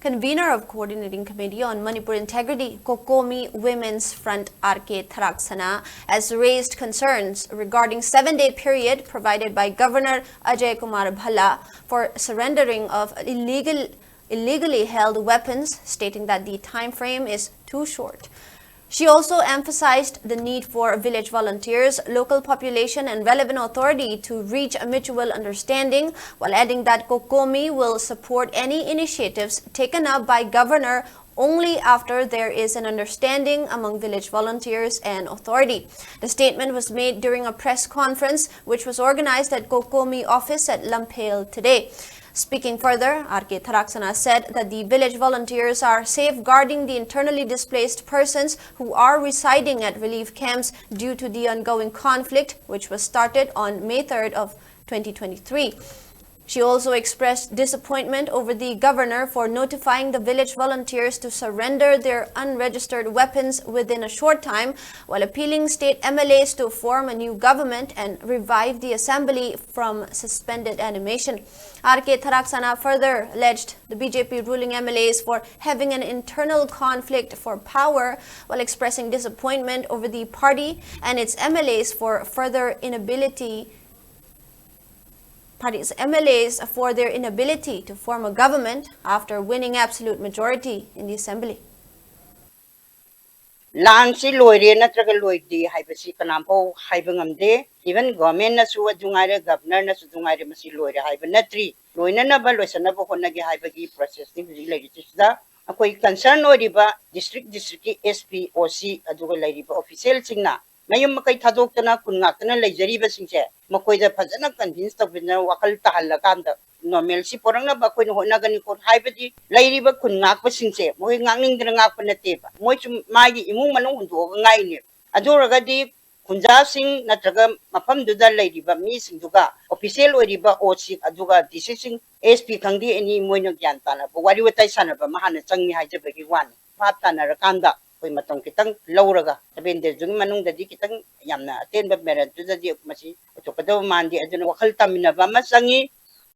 convener of Coordinating Committee on Manipur Integrity, Cocomi Women's Front R.K. Tharaksana, has raised concerns regarding 7-day period provided by Governor Ajay Kumar Bhalla for surrendering of illegally held weapons, stating that the time frame is too short. She also emphasized the need for village volunteers, local population and relevant authority to reach a mutual understanding, while adding that Cocomi will support any initiatives taken up by Governor only after there is an understanding among village volunteers and authority. The statement was made during a press conference which was organized at Cocomi office at Imphal today. Speaking further, R.K. Tharaksana said that the village volunteers are safeguarding the internally displaced persons who are residing at relief camps due to the ongoing conflict, which was started on May 3rd of 2023. She also expressed disappointment over the governor for notifying the village volunteers to surrender their unregistered weapons within a short time, while appealing state MLAs to form a new government and revive the assembly from suspended animation. R.K. Tharaksana further alleged the BJP ruling MLAs for having an internal conflict for power, while expressing disappointment over the party and its MLAs for their inability to form a government after winning absolute majority in the assembly. Lansi loire natraga loide haibasi kanampo haibangamde even government na su adungaire governor na su adungaire masi loire haibanatri loina na ba loisana ba honagi haibagi process ni legislature akoi concern oriba district SP OC aduga lairiba official singna mayum makai thadokna kunngakna leijariba singse makoida phajana convince tabina wakal tahallakanda normal si porangna ba koin honagani ko haibadi lairiba kunngakpa singse moi ngangning ngakpa nateba moi chum magi imung manung hundu ngai ne aduragadi kunja sing natraga mafam duda lairiba mi singduga official oriba OC aduga decision SP khangdi ani moino gyan tana wari watai sanaba mahana changni haijabagi wan phatta narakanda koi matong kitang lauraga sabende jung manung dadi kitang yamna aten ba meran tu dadi masi to kadaw mandi aduna wakal tamina ba masangi